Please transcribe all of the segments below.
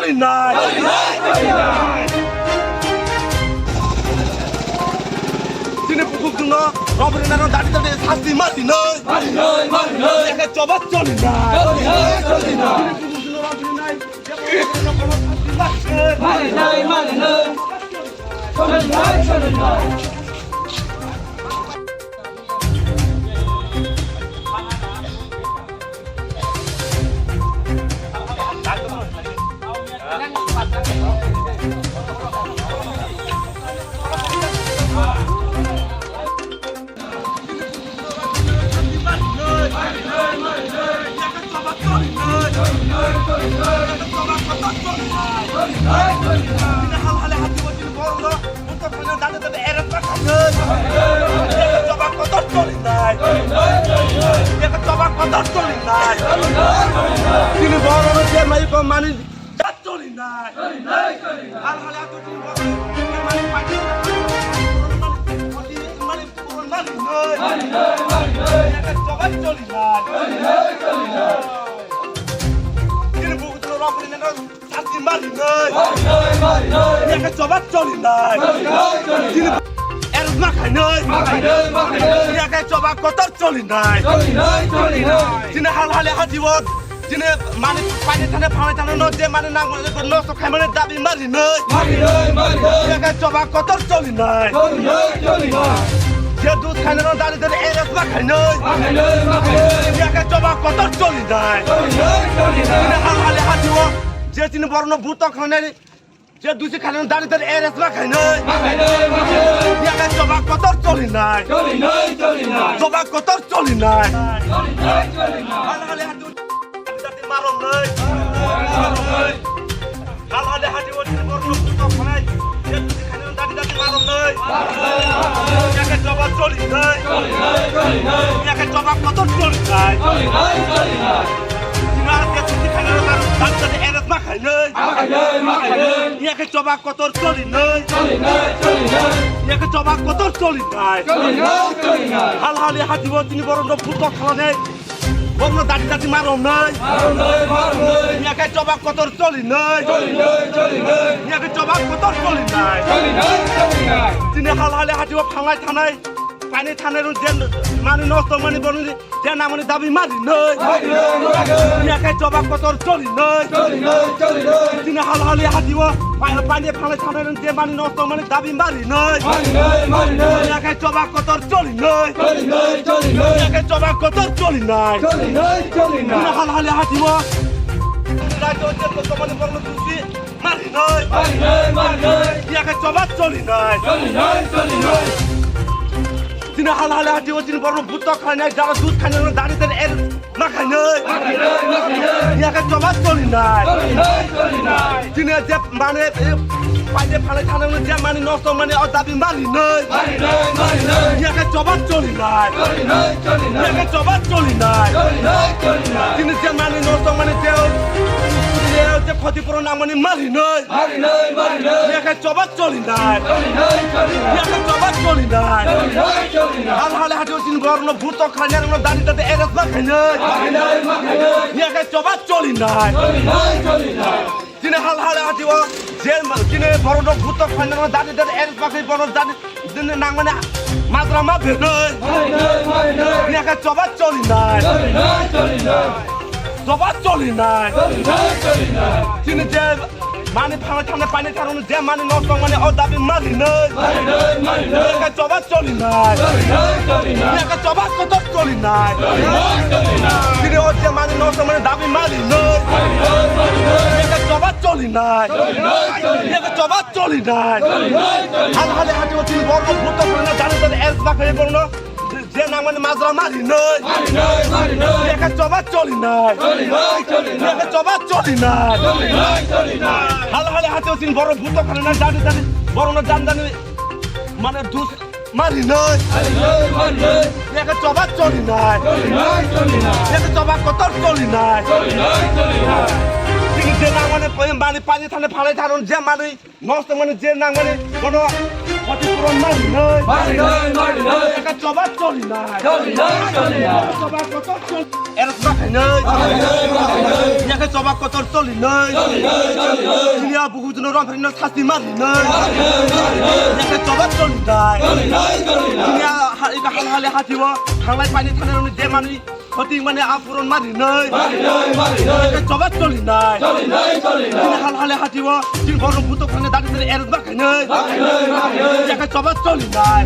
চলি নাই তিনি বুকুক জন্য রবরে নানো দাঁড়ি দাঁড়িয়ে শাস্তি মারি নয় একে চবাক চলি নাই তিনি বড় মানে চলি নাই চবাক চলি নাই মাখাই নয় চবাক কত চলি নাই তিনি হাল হালে হাজিব তিনি মানে পানি থানে ফাঁড়ে থানে যে মানে না নষ্ট খাই মানে দাবি মারি নয় চবাক কত চলি নাই যে দুধ খাই না দাঁড়িয়ে দাঁড়িয়ে এরস মাখাই নয় চবাক কত চলি নাই তিনি হাল হালে হাজিব যে তিনি বর্ণ ভূত খানে যে দুসি খানে দাঁড়িয়ে দাঁড়িয়ে এরস মাখাই নয় চবাক কত চলি নাই চবাক কত চলি নাই মারম নাই হাল হালে হাজিব তিনি বর্ণ ভূত খানে যে দুসি খানে দাঁড়িয়ে দাঁড়িয়ে মারম নাই চবাক চলি নাই চবাক কত চলি নাই চবাক কত চলি নাই চবাক কত চলি নাই হাল হালি হাজিব তিনি বড় ভূত খানে বড় দাঁড়ি দাঁড়ি মারম নাই চবাক কত চলি নাই চবাক কত চলি নাই তিনি হাল হালি হাজিব ফাঙাই থানায় পানি থানের যে মানে নষ্ট মানে বলি যে না মানে দাবি মারি নয় চবাক কত চলি নয় তিনি হাল হালি হাজিব পানি ফালে থানের যে মানে নষ্ট মানে দাবি মারি নয় চবাক কত চলি নয় চবাক কত চলি নাই হাল হালি হাজিব মারি নয় চবাক চলি নাই তিনি হাল হালে হাঁটিব তিনি বড় ভূত খায় নাই যারা দুধ খায় না দাঁড়িয়ে দাঁড়িয়ে এর না খায় নাই চবাক চলি নাই তিনি যে মানে পাইলে ফালে থানে যে মানে নষ্ট মানে দাবি মারি নাই চবাক চলি নাই চবাক চলি নাই তিনি যে মানে নষ্ট মানে যে ক্ষতিপূরণ না মানে মারি নাই চবাক চলি নাই চবাক চলি নাই হাল হালে হাঁটিব তিনি বর্ণ ভূত খায় না দাঁড়িয়ে দাঁড়িয়ে এরস না খায় নাই চবাক চলি নাই তিনি হাল হালে হাঁটিব যে তিনি বড় ভূত খায় না দাঁড়িয়ে দাঁড়িয়ে এরস না খাই বড় দাঁড়িয়ে না মানে মাত্রা মাপে নাই চবাক চলি নাই চবাক চলি নাই তিনি যে মানে ফাঁড়ে থানে পানি কারণ যে মানে নষ্ট মানে ও দাবি মারি নাই চবাক চলি নাই চবাক কত চলি নাই তিনি ও যে মানে নষ্ট মানে দাবি মারি নাই চবাক চলি নাই চবাক চলি নাই হাল হালে হাঁটিব তিনি বড় ভূত করে না জানি তাদের এস বা খেয়ে বলল যে না মানে মাজরা মারি নাই চবাক চলি নাই চবাক চলি নাই হাল হালে হাতেও তিনি বড় ভূত করে না জানি জানি বড় না জান জানি মানে দুধ মারি নাই চবাক চলি নাই চবাক কত চলি নাই তিনি যে না মানে পানি থানে ফালে থাকুন যে মানে নষ্ট মানে যে না মানে কোনো ক্ষতিপূরণ মারি নাই একা জবাব চলি নাই জবাব কত চল এরস মাখাই নাই একা জবাব কত চলি নাই চিনিয়া বহুজন রমফেন শাস্তি মারি নাই একা জবাব চলি নাই চিনিয়া একা হালহালে হাতিব থাংলাই পানি থানার যে মানি ক্ষতি মানে আপূরণ মারি নাই জবাব চলি নাই হালহালে হাতিব চিন বড় ভূত খানে দাঁড়িয়ে এরস মাখাই নাই একা জবাব চলি নাই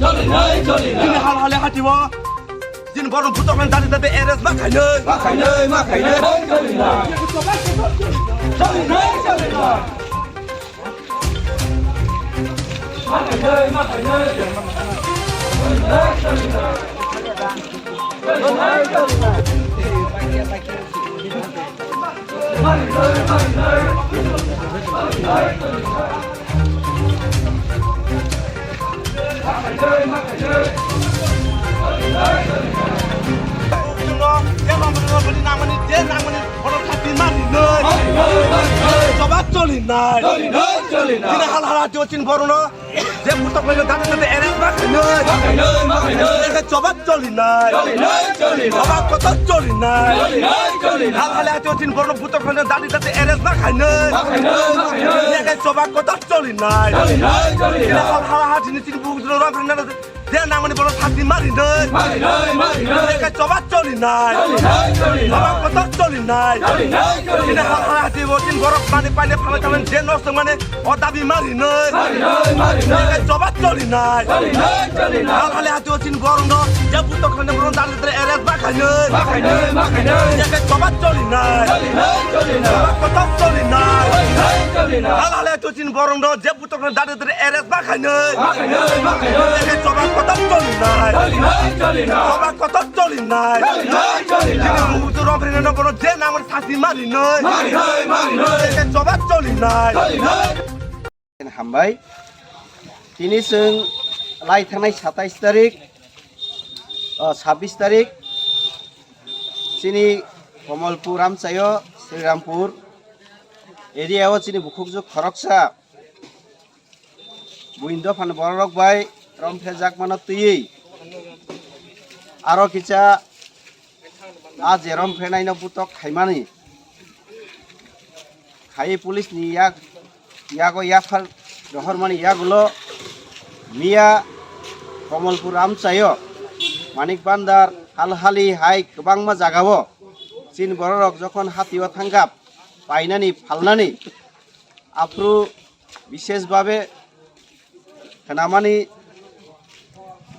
চিনি হালহালে হাতিব দিন বড় ভূত খানে দাঁড়িয়ে এরস মাখাই নাই চলি নাই জবাব চলি নাই হাল হালাতে চিন বড় না যে ভূত দাঁড়িয়ে এরেস মাখাই নাই জবাব চলি নাই জবাব কত চলি নাই হাল হালাতে চিন বড় ভূত দাঁড়িয়ে এরেস মাখাই নাই জবাব কত চলি নাই হাল হালাতে চিন বুঝলো যে না মানে বড় শাস্তি মারি নাই জবাব চলি নাই জবাব কত চলি নাই হাতে বলছেন বরফ মানে পাইলে ফালে খাবেন যে নষ্ট মানে ও দাবি মারি নাই জবাব চলি নাই হালে হাতে বলছেন বরং যে পুত্র খানে বরং দাঁড়িয়ে এরেস মাখাই নাই জবাব চলি নাই জবাব কত চলি নাই হালে হাতে বলছেন বরং যে পুত্র খানে দাঁড়িয়ে এরেস মাখাই নাই জবাব কত চলি নাই জবাব কত চলি নাই যে না আমার শাস্তি মারি নাই জবাব চলি নাই हामबाय दिनै जों लाइ थांनाय 27 तारिख 26 तारिख जोंनि कमलपुर आमचायो श्रीरामपुर एरियायाव जोंनि बुखुकजु खरकसा बुइन्द फान बररक बाय रमफे जाकमाना तुयै आरो किचा आ जेरम फेनायनो बुतक खायमानि खायै पुलिसनि यागो याफार रहरमानि यागुलो मिया कमलपुर आमचायो मानिक बान्दार हालहालि हाय गोबांमा जागावो चिन बररक जखन हातियाव थांगाब बायनानि फालनानि आफ्रु विशेषभावे खोनामानि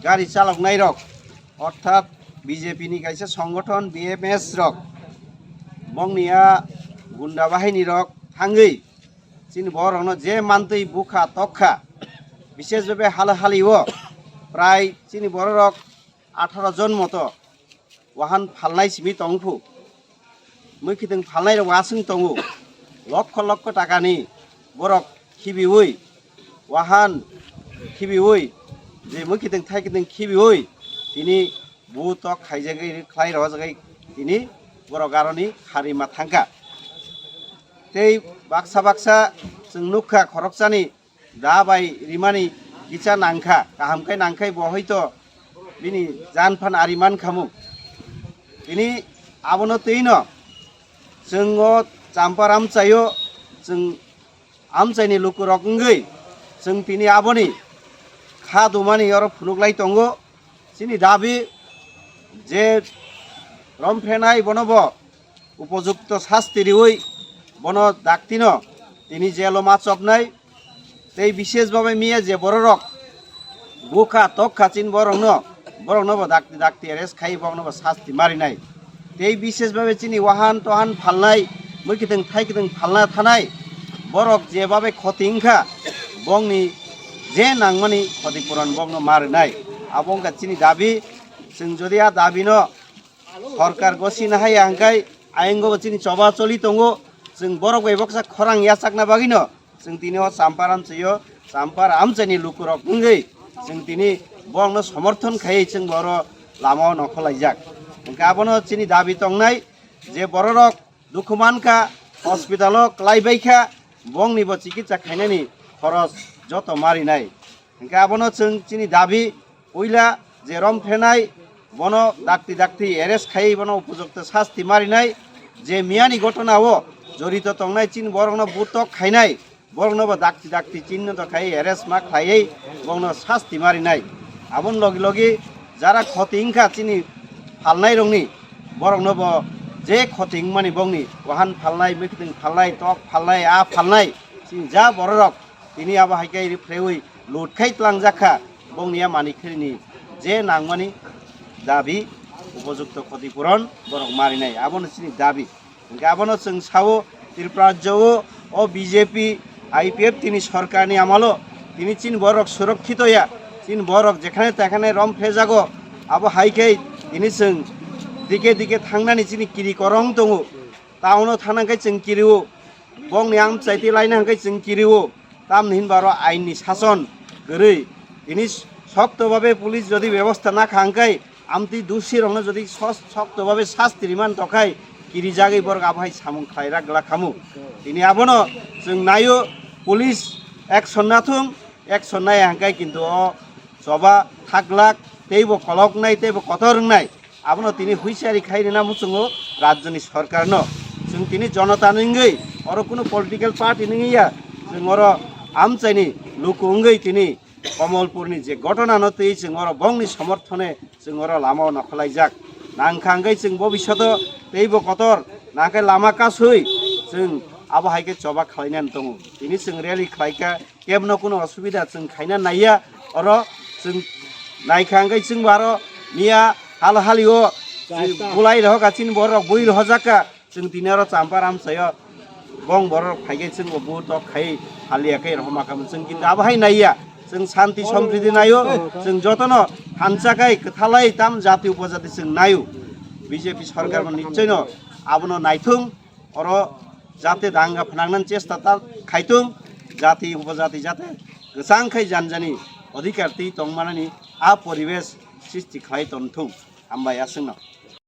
गाड़ी चालकनाय रक अर्थात बीजेपी नि कायसे संगठन BMS रक मंगनिया गुंडा बाहिनी रक थांगै चिन बरनो जे मानतै बुखा तखा विशेषभावे हालहालिओ प्राय चिन बररक 18 जन मतो वाहन फालनाय सिमि तंगफु मैखिदों फालनाय वासों तंगु लक्ष लक्ष टाकानि बरक खिबिउइ वाहन खिबिउइ जे मैखिदों थाइखिदों खिबिउइ तिनि बुतक खायजागै ख्लाय रजागै तिनि बर' गारनि हारिमा थांखा तै बाक्सा बाक्सा जों नुखा खरकसानि दाबाय रिमानि गिचा नांखा गाहामखाय नांखाय बहैत बिनि जानफान आरिमान खामु तिनि आबनो तैनो जोङो चाम्पार आमचायो जों आमचायनि लुकुरकंगै जों तिनि आबनि खा दुमानि अर फुनुगलाय तंगो चिनि दाबि जे रमफेनाय बनब उपयुक्त शास्ति दिउइ बन दाक्तिन तिनि जेलो माचबनाय तै विशेषभावे मिया जे बररक बुखा तखा चिन बरंनो दाक्ति दाक्ति एरेस्ट खाइ बंनो शास्ति मारिनाय तै विशेषभावे चिनि वाहन तहान फालनाय मैखिदों थाइखिदों फालना थानाय बरक जेभावे खतिंखा बंनि जे नांमानि क्षतिपूरण बंनो मारिनाय आबंगा चिनि दाबि जों जदि आ दाबिनो सरकार गसिनो हाया हांखाय आयेंगो चिनि चबा चलि तंगो जों बरक बेबक्सा खरां यासाकना बागिनो जों दिनो चाम्पार आमचायो चाम्पार आमचायनि लुकुरक मुंगै जों दिनि बंनो समर्थन खायै जों बर लामाव नखलायजाक गाबनो चिनि दाबि तंनाय जे बररक दुखुमानखा हस्पिटालो क्लायबायखा बंनिबो चिकित्सा खायनायनि खरच जत मारिनाय hingke abono जों chini dabi oila je romfenai bono dakti arrest khai bono upযুক্ত শাস্তি মারিনাই যে মিয়ানি ঘটনাও জড়িত তংনাই চিন বরংনো বুতক খাইনাই বরংনো dakti চিহ্ন তো খাই arrest মা খাইই বরংনো শাস্তি মারিনাই আবন লগে লগে যারা ক্ষতি ইনখা চিনি ফালনাই রংনি বরংনো যে ক্ষতি মানি বংনি ওহান ফালনাই মিটিং ফালনাই টক ফালনাই আ ফালনাই চিনি যা বড়রক তিনি আবা হাইকাই ফ্রেউই লুটখাই ত্লাংজাখা বংনিয়া মানিখেরিনি যে নাংমানি দাবি উপযুক্ত ক্ষতিপূরণ বরং মারিনাই আবনো চিনি দাবি আবনো जों সাও ত্রিপুরা রাজ্যও ও বিজেপি আইপিএফ তিনি সরকারনি আমালো তিনি চিন বরক সুরক্ষিত ইয়া চিন বরক যেখানে তেখানে রম ফেজাগো আবো হাইকাই তিনি जों দিকে দিকে থাংনানি চিনি কিরি করং দङ টাউনো থানাঙ্কাই जों কিরিও বংনি আম চাইতে লাইনাঙ্কাই जों কিরিও তামহিন বারো আইননি শাসন গरै তিনি শক্তভাবে পুলিশ যদি ব্যবস্থা না খাঙ্কাই আমতি দোষী রং যদি শক্তভাবে শাস্তি রিমান তখাই কিরি জাগै বরক আবহাই সামুং খাইরা গ্লা খামু তিনি আবনো जों নাইও পুলিশ একশন নাথুং একশন নাই হাঙ্কাই কিন্তু সবা থাকলাক তেইব কলক নাই তেইব কত রংনাই আবনো তিনি হুইসারি খাইরে না মুচুঙো রাজ্যনি সরকার ন जों তিনি জনতা নঙ্গै অর কোনো পলিটিক্যাল পার্টি নঙ্গিয়া जों অর আমচাইনি লুকুঙ্গै তিনি কমলপুরনি যে ঘটনা নতই जों অর বংনি সমর্থনে जों অর লামাও নখলাইজাক নাংখাঙ্গै जों ভবিষ্যৎ তেইব কতর নাকে লামা কাসই जों আবহাইকে চবা খাইনান দङ তিনি जों রেলি খাইকা কেবনো কোনো অসুবিধা जों খাইনা নাইয়া অর जों নাইখাঙ্গै जों বারো মিয়া হালহালিও বুলাই রহ গাছিন বরক বই রহ জাকা जों তিনারো চাম্পার আমসায় বং বরক ফাইগে जों বহুত খাই হালিয়াকে রহমাকাম जों কিন্তু আবহাই নাইয়া जों শান্তি সম্প্রীতি নাইও जों যতন হানচাকাই কথালাই তাম জাতি উপজাতি जों নাইও বিজেপি সরকার নিশ্চয় আবনো নাইথুং অর যাতে দাঙ্গা ফানাংনান চেষ্টা তা খাইতুং জাতি উপজাতি যাতে গোসাংখাই জানজানি অধিকার তি তংমানানি আ পরিবেশ সৃষ্টি খাই তন্থুং হামবাই আসুন